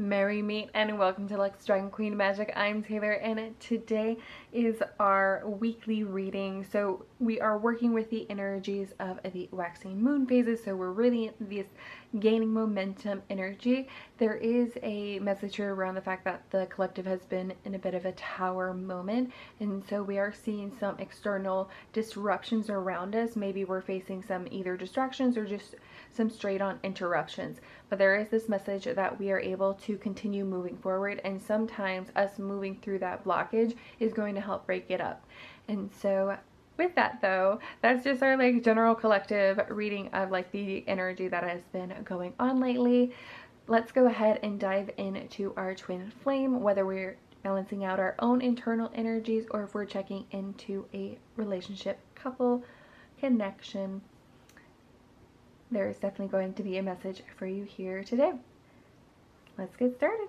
Merry meet and welcome to Lux Dragon Queen Magic. I'm Taylor and today is our weekly reading. So we are working with the energies of the waxing moon phases. So we're really in this gaining momentum energy. There is a message here around the fact that the collective has been in a bit of a tower moment, and so we are seeing some external disruptions around us. Maybe we're facing some either distractions or just some straight on interruptions, but there is this message that we are able to continue moving forward, and sometimes us moving through that blockage is going to help break it up. And so with that though, that's just our like general collective reading of like the energy that has been going on lately. Let's go ahead and dive into our twin flame, whether we're balancing out our own internal energies or if we're checking into a relationship, couple, connection. There is definitely going to be a message for you here today. Let's get started.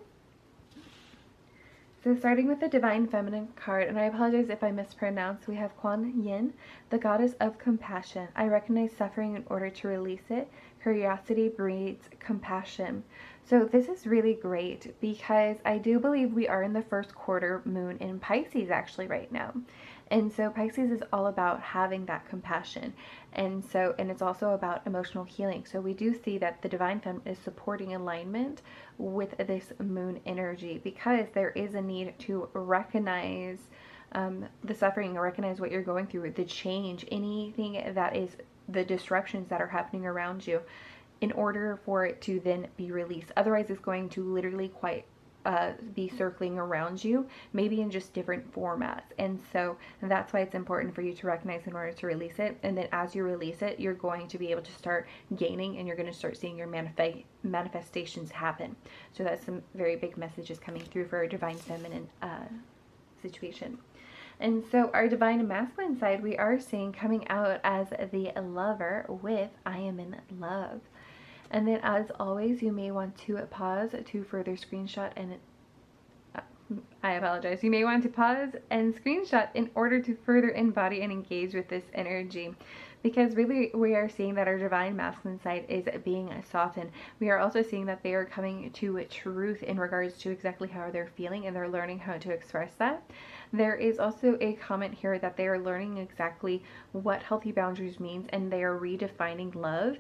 So starting with the Divine Feminine card, and I apologize if I mispronounce, we have Kuan Yin, the goddess of compassion. I recognize suffering in order to release it. Curiosity breeds compassion. So this is really great because I do believe we are in the first quarter moon in Pisces actually right now. And so Pisces is all about having that compassion. And it's also about emotional healing. So we do see that the Divine Feminine is supporting alignment with this moon energy because there is a need to recognize the suffering, recognize what you're going through, the change, anything that is the disruptions that are happening around you in order for it to then be released. Otherwise it's going to literally quite be circling around you, maybe in just different formats. And so that's why it's important for you to recognize in order to release it. And then as you release it, you're going to be able to start gaining and you're going to start seeing your manifestations happen. So that's some very big messages coming through for our Divine Feminine situation. And so our Divine Masculine side, we are seeing coming out as the Lover with I am in love. And then as always, you may want to pause to further screenshot and I apologize. You may want to pause and screenshot in order to further embody and engage with this energy, because really we are seeing that our Divine Masculine side is being softened. We are also seeing that they are coming to truth in regards to exactly how they're feeling, and they're learning how to express that. There is also a comment here that they are learning exactly what healthy boundaries means, and they are redefining love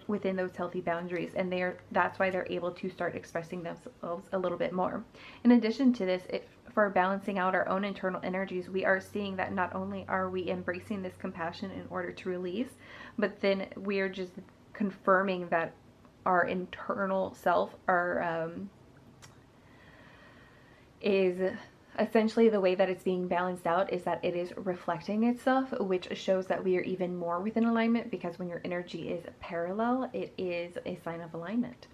within those healthy boundaries, and that's why they're able to start expressing themselves a little bit more. In addition to this, for balancing out our own internal energies, we are seeing that not only are we embracing this compassion in order to release, but then we are just confirming that our internal self is essentially the way that it's being balanced out is that it is reflecting itself, which shows that we are even more within alignment, because when your energy is parallel, it is a sign of alignment.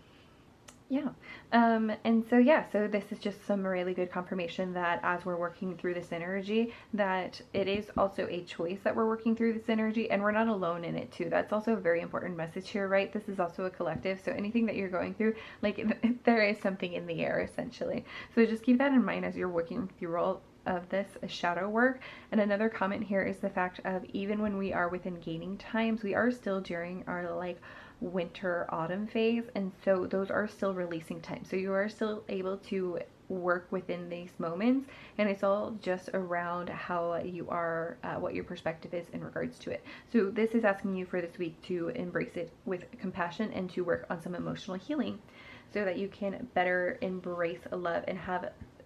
Yeah. And so so this is just some really good confirmation that as we're working through this energy, that it is also a choice that we're working through this energy, and we're not alone in it too. That's also a very important message here, right? This is also a collective, so anything that you're going through, like there is something in the air essentially. So just keep that in mind as you're working through all of this shadow work. And another comment here is the fact of even when we are within gaining times, we are still during our like winter autumn phase, and so those are still releasing times, so you are still able to work within these moments, and it's all just around how you are, what your perspective is in regards to it. So this is asking you for this week to embrace it with compassion and to work on some emotional healing so that you can better embrace love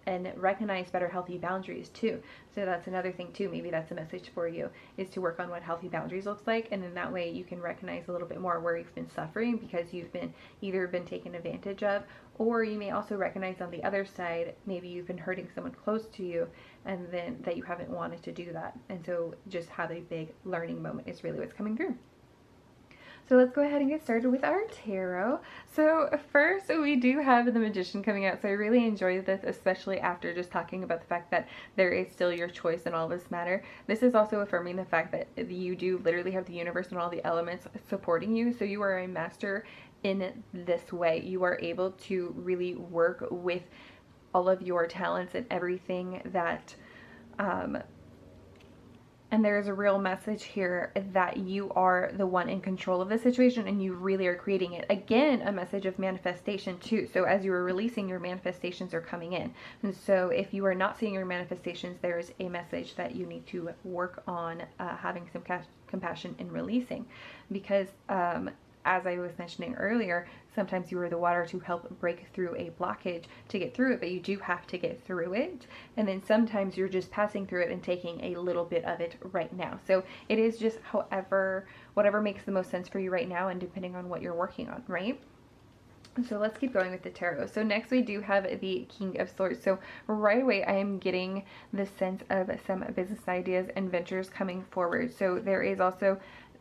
and recognize better healthy boundaries too. So that's another thing too. Maybe that's a message for you, is to work on what healthy boundaries looks like, and in that way you can recognize a little bit more where you've been suffering because you've been either been taken advantage of, or you may also recognize on the other side, maybe you've been hurting someone close to you and then that you haven't wanted to do that. And so just have a big learning moment is really what's coming through. So let's go ahead and get started with our tarot. So first we do have the Magician coming out. So I really enjoyed this, especially after just talking about the fact that there is still your choice in all this matter. This is also affirming the fact that you do literally have the universe and all the elements supporting you. So you are a master in this way. You are able to really work with all of your talents and everything that And there is a real message here that you are the one in control of the situation and you really are creating it. Again, a message of manifestation too. So as you are releasing, your manifestations are coming in. And so if you are not seeing your manifestations, there is a message that you need to work on having some compassion in releasing. Because as I was mentioning earlier, sometimes you are the water to help break through a blockage to get through it, but you do have to get through it. And then sometimes you're just passing through it and taking a little bit of it right now. So it is just whatever makes the most sense for you right now, and depending on what you're working on, right? So let's keep going with the tarot. So next we do have the King of Swords. So right away I am getting the sense of some business ideas and ventures coming forward. So there is also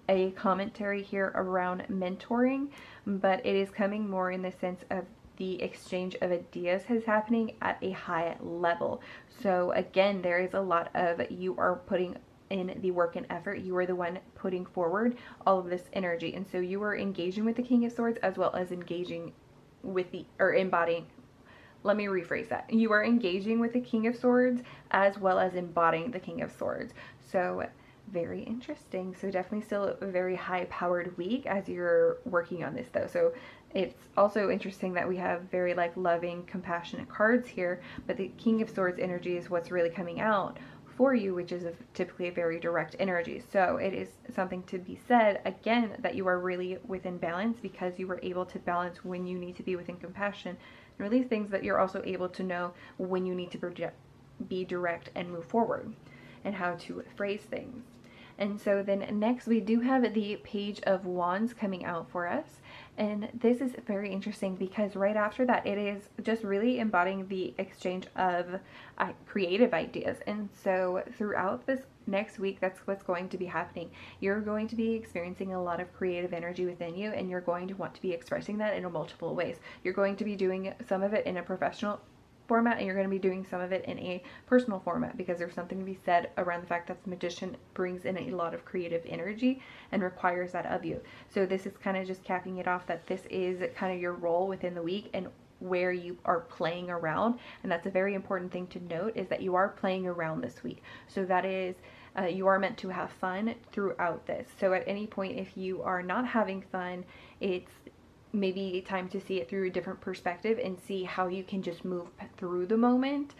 a commentary here around mentoring, but it is coming more in the sense of the exchange of ideas is happening at a high level. So again, there is a lot of you are putting in the work and effort. You are the one putting forward all of this energy, and so you are engaging with the King of Swords as well as engaging with embodying. Let me rephrase that. You are engaging with the King of Swords as well as embodying the King of Swords. So very interesting. So definitely still a very high powered week as you're working on this though. So it's also interesting that we have very like loving, compassionate cards here, but the King of Swords energy is what's really coming out for you, which is typically a very direct energy. So it is something to be said again that you are really within balance, because you were able to balance when you need to be within compassion and release things, but you're also able to know when you need to be direct and move forward and how to phrase things. And so then next we do have the Page of Wands coming out for us. And this is very interesting because right after that, it is just really embodying the exchange of creative ideas. And so throughout this next week, that's what's going to be happening. You're going to be experiencing a lot of creative energy within you, and you're going to want to be expressing that in multiple ways. You're going to be doing some of it in a professional format, and you're going to be doing some of it in a personal format, because there's something to be said around the fact that the magician brings in a lot of creative energy and requires that of you. So this is kind of just capping it off that this is kind of your role within the week and where you are playing around. And that's a very important thing to note, is that you are playing around this week. So that is you are meant to have fun throughout this. So at any point, if you are not having fun, it's maybe time to see it through a different perspective and see how you can just move through the moment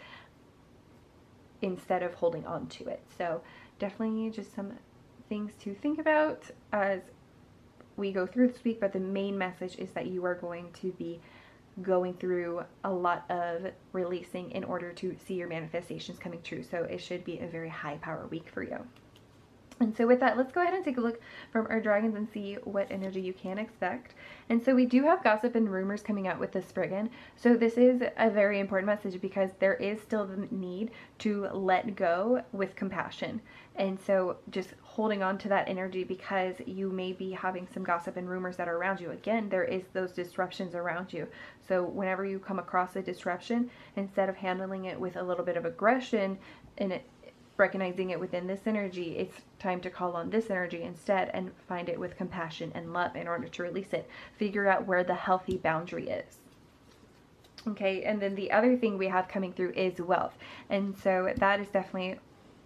instead of holding on to it. So definitely just some things to think about as we go through this week, but the main message is that you are going to be going through a lot of releasing in order to see your manifestations coming true. So it should be a very high power week for you. And so with that, let's go ahead and take a look from our dragons and see what energy you can expect. And so we do have gossip and rumors coming out with the Spriggan. So this is a very important message, because there is still the need to let go with compassion. And so just holding on to that energy, because you may be having some gossip and rumors that are around you. Again, there is those disruptions around you. So whenever you come across a disruption, instead of handling it with a little bit of aggression and recognizing it within this energy, it's time to call on this energy instead and find it with compassion and love in order to release it. Figure out where the healthy boundary is. Okay, and then the other thing we have coming through is wealth. And so that is definitely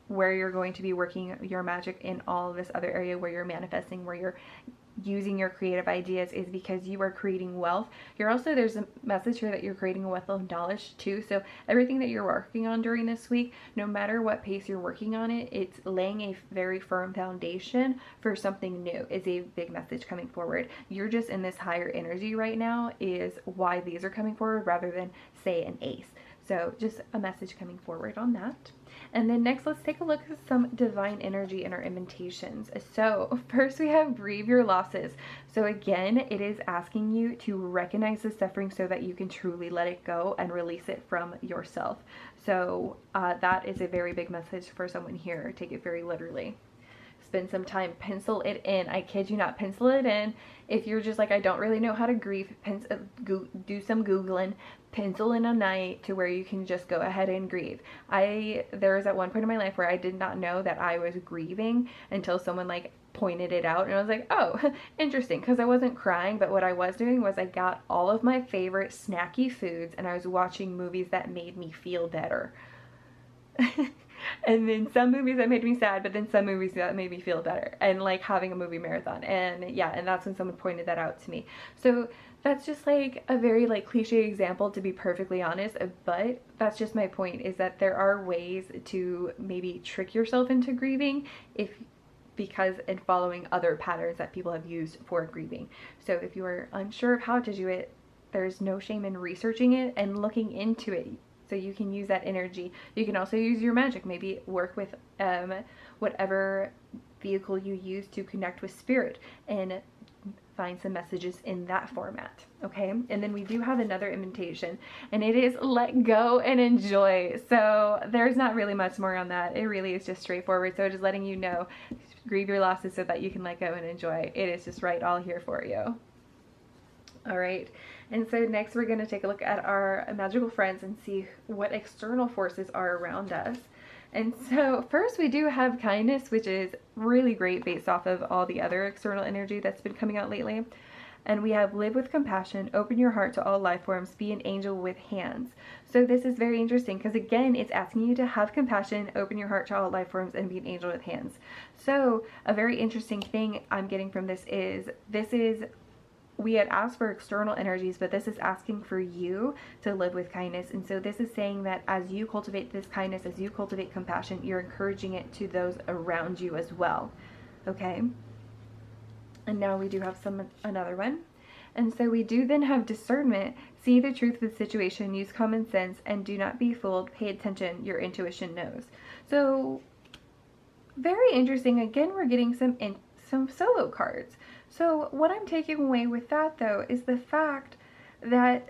where you're going to be working your magic in all of this other area where you're manifesting, where you're using your creative ideas, is because you are creating wealth. You're also, there's a message here that you're creating a wealth of knowledge too. So everything that you're working on during this week, no matter what pace you're working on it, it's laying a very firm foundation for something new, is a big message coming forward. You're just in this higher energy right now is why these are coming forward, rather than say an ace. So just a message coming forward on that. And then next, let's take a look at some divine energy in our invitations. So first we have grieve your losses. So again, it is asking you to recognize the suffering so that you can truly let it go and release it from yourself. So that is a very big message for someone here. Take it very literally. Spend some time, pencil it in. I kid you not, pencil it in. If you're just like, I don't really know how to grieve, do some Googling, pencil in a night to where you can just go ahead and grieve. There was at one point in my life where I did not know that I was grieving until someone like pointed it out, and I was like, oh, interesting, because I wasn't crying, but what I was doing was I got all of my favorite snacky foods and I was watching movies that made me feel better. And then some movies that made me sad, but then some movies that made me feel better, and like having a movie marathon. And yeah, and that's when someone pointed that out to me. So that's just like a very like cliche example, to be perfectly honest, but that's just my point, is that there are ways to maybe trick yourself into grieving and following other patterns that people have used for grieving. So if you are unsure of how to do it, there's no shame in researching it and looking into it. So you can use that energy. You can also use your magic. Maybe work with whatever vehicle you use to connect with spirit and find some messages in that format. Okay, and then we do have another invitation, and it is let go and enjoy. So there's not really much more on that. It really is just straightforward. So just letting you know, grieve your losses so that you can let go and enjoy. It is just right all here for you. All right, and so next we're going to take a look at our magical friends and see what external forces are around us. And so first we do have kindness, which is really great based off of all the other external energy that's been coming out lately. And we have live with compassion, open your heart to all life forms, be an angel with hands. So this is very interesting because again, it's asking you to have compassion, open your heart to all life forms, and be an angel with hands. So a very interesting thing I'm getting from this is we had asked for external energies, but this is asking for you to live with kindness. And so this is saying that as you cultivate this kindness, as you cultivate compassion, you're encouraging it to those around you as well. Okay? And now we do have another one. And so we do then have discernment, see the truth of the situation, use common sense, and do not be fooled, pay attention, your intuition knows. So very interesting. Again, we're getting some solo cards. So what I'm taking away with that though is the fact that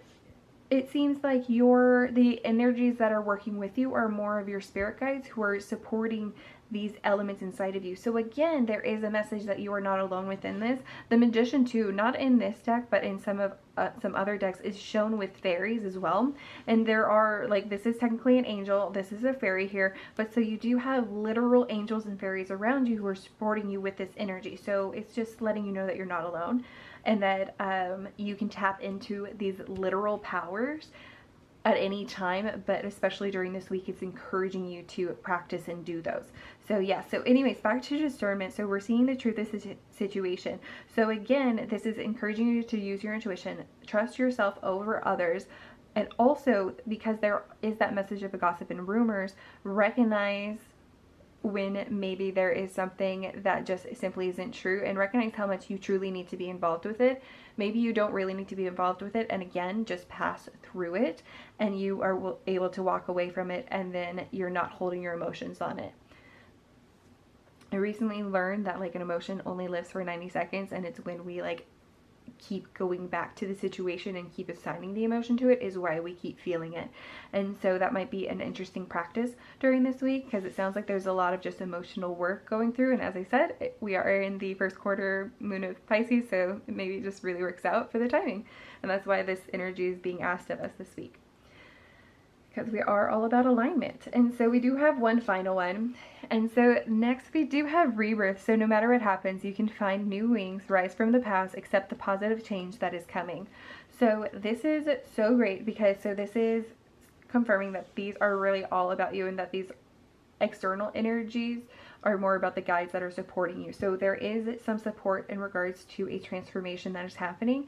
it seems like the energies that are working with you are more of your spirit guides who are supporting these elements inside of you. So again, there is a message that you are not alone within this. The Magician too, not in this deck, but in some other decks, is shown with fairies as well. And there are, like, this is technically an angel, this is a fairy here, but so you do have literal angels and fairies around you who are supporting you with this energy. So it's just letting you know that you're not alone, and that you can tap into these literal powers at any time, but especially during this week, it's encouraging you to practice and do those. So yeah, so anyways, back to discernment. So we're seeing the truth of the situation. So again, this is encouraging you to use your intuition, trust yourself over others, and also, because there is that message of the gossip and rumors, recognize when maybe there is something that just simply isn't true, and recognize how much you truly need to be involved with it. Maybe you don't really need to be involved with it, and again, just pass through it, and you are able to walk away from it, and then you're not holding your emotions on it. I recently learned that like an emotion only lives for 90 seconds, and it's when we like keep going back to the situation and keep assigning the emotion to it is why we keep feeling it. And so that might be an interesting practice during this week, because it sounds like there's a lot of just emotional work going through. And as I said, we are in the first quarter moon of Pisces, so maybe it just really works out for the timing. And that's why this energy is being asked of us this week, because we are all about alignment. And so we do have one final one. And so next we do have rebirth. So no matter what happens, you can find new wings, rise from the past, accept the positive change that is coming. So this is so great, because so this is confirming that these are really all about you, and that these external energies are more about the guides that are supporting you. So there is some support in regards to a transformation that is happening.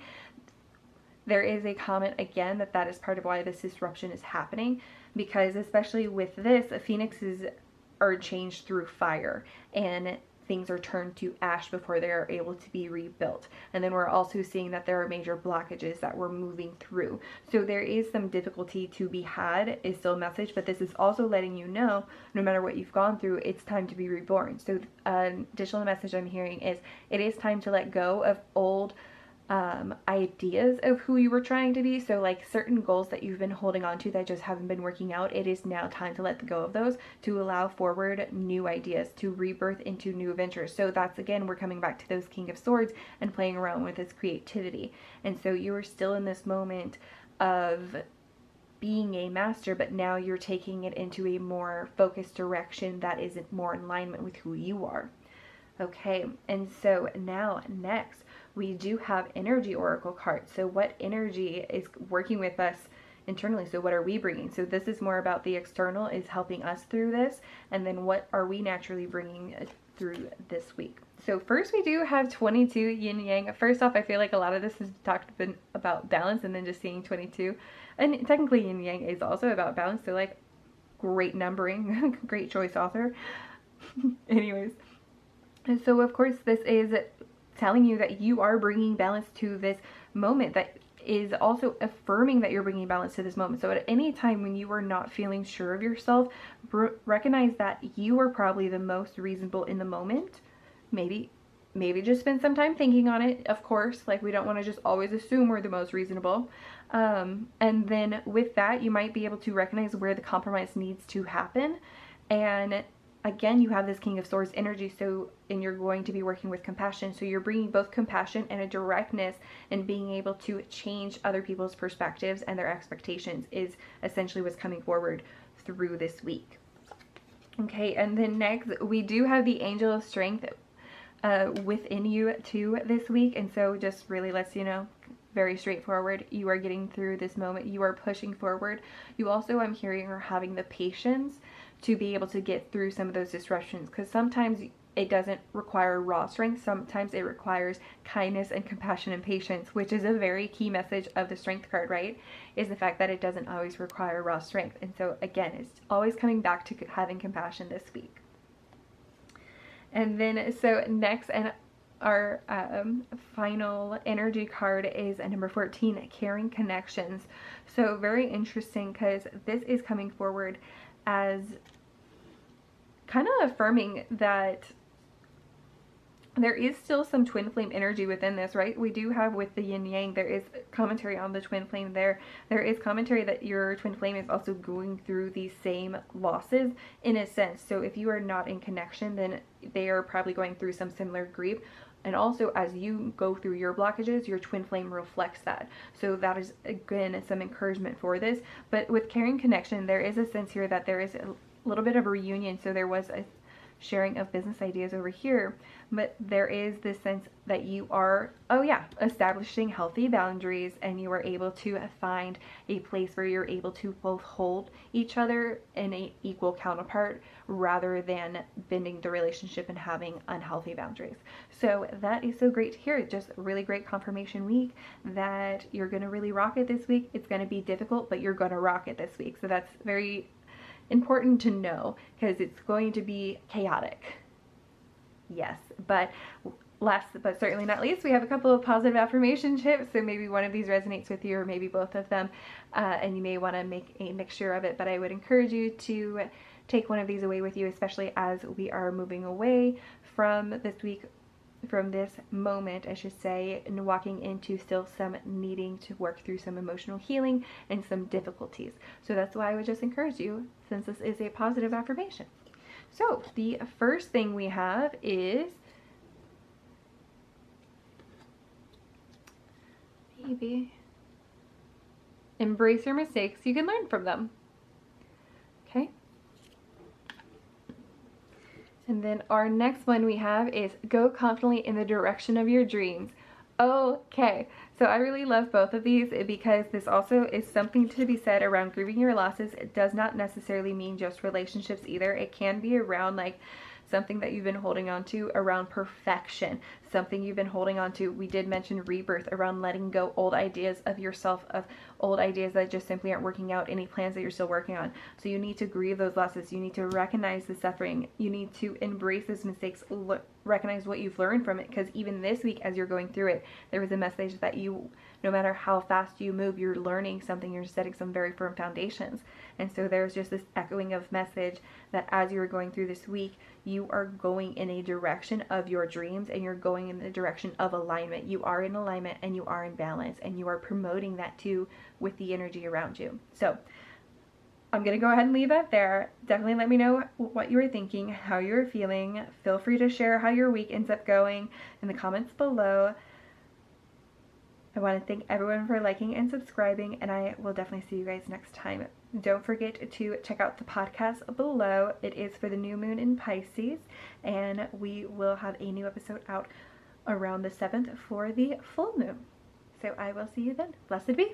There is a comment again that is part of why this disruption is happening, because especially with this, phoenixes are changed through fire, and things are turned to ash before they are able to be rebuilt. And then we're also seeing that there are major blockages that we're moving through. So there is some difficulty to be had, is still a message, but this is also letting you know, no matter what you've gone through, it's time to be reborn. So additional message I'm hearing is it is time to let go of old ideas of who you were trying to be. So like certain goals that you've been holding on to that just haven't been working out, it is now time to let go of those, to allow forward new ideas, to rebirth into new adventures. So that's, again, we're coming back to those King of Swords and playing around with this creativity. And so you are still in this moment of being a master, but now you're taking it into a more focused direction that is more in alignment with who you are. Okay, and so now next we do have energy oracle cards. So what energy is working with us internally. So what are we bringing? So this is more about the external is helping us through this, and then what are we naturally bringing through this week. So first we do have 22 yin yang. First off, I feel like a lot of this is talked about balance, and then just seeing 22, and technically yin yang is also about balance. So like, great numbering, great choice, author. Anyways, and so of course this is telling you that you are bringing balance to this moment, that is also affirming that you're bringing balance to this moment. So at any time when you are not feeling sure of yourself, recognize that you are probably the most reasonable in the moment. Maybe just spend some time thinking on it, of course. Like, we don't want to just always assume we're the most reasonable. And then with that, you might be able to recognize where the compromise needs to happen. And again, you have this King of Swords energy, and you're going to be working with compassion. So you're bringing both compassion and a directness, and being able to change other people's perspectives and their expectations is essentially what's coming forward through this week. Okay, and then next we do have the Angel of Strength within you too this week. And so just really lets you know, very straightforward, you are getting through this moment, you are pushing forward. You also, I'm hearing, are having the patience to be able to get through some of those disruptions, because sometimes it doesn't require raw strength. Sometimes it requires kindness and compassion and patience, which is a very key message of the Strength card, right? Is the fact that it doesn't always require raw strength. And so again, it's always coming back to having compassion this week. And then so next, and our final energy card is a number 14, Caring Connections. So very interesting, because this is coming forward as kind of affirming that there is still some twin flame energy within this, right? We do have, with the yin yang, there is commentary on the twin flame there. There is commentary that your twin flame is also going through these same losses in a sense. So if you are not in connection, then they are probably going through some similar grief. And also, as you go through your blockages, your twin flame reflects that. So that is, again, some encouragement for this. But with Caring Connection, there is a sense here that there is a little bit of a reunion. So there was a sharing of business ideas over here, but there is this sense that you are, establishing healthy boundaries, and you are able to find a place where you're able to both hold each other in an equal counterpart, rather than bending the relationship and having unhealthy boundaries. So that is so great to hear. Just a really great confirmation week that you're going to really rock it this week. It's going to be difficult, but you're going to rock it this week. So that's very important to know, because it's going to be chaotic. Yes, but last but certainly not least, we have a couple of positive affirmation tips. So maybe one of these resonates with you, or maybe both of them, and you may want to make a mixture of it. But I would encourage you to take one of these away with you, especially as we are moving away from this week, from this moment, I should say, and walking into still some needing to work through some emotional healing and some difficulties. So that's why I would just encourage you, since this is a positive affirmation. So the first thing we have is maybe embrace your mistakes, you can learn from them. Okay. And then our next one we have is go confidently in the direction of your dreams. Okay, so I really love both of these, because this also is something to be said around grieving your losses. It does not necessarily mean just relationships either. It can be around like something that you've been holding on to around perfection, something you've been holding on to. We did mention rebirth, around letting go old ideas of yourself, of old ideas that just simply aren't working out, any plans that you're still working on. So you need to grieve those losses. You need to recognize the suffering. You need to embrace those mistakes, recognize what you've learned from it, because even this week, as you're going through it, there was a message that you, no matter how fast you move, you're learning something, you're setting some very firm foundations. And so there's just this echoing of message that as you're going through this week, you are going in a direction of your dreams, and you're going in the direction of alignment. You are in alignment, and you are in balance, and you are promoting that too with the energy around you. So I'm going to go ahead and leave that there. Definitely let me know what you were thinking, how you were feeling. Feel free to share how your week ends up going in the comments below. I want to thank everyone for liking and subscribing, and I will definitely see you guys next time. Don't forget to check out the podcast below. It is for the new moon in Pisces, and we will have a new episode out around the 7th for the full moon. So I will see you then. Blessed be.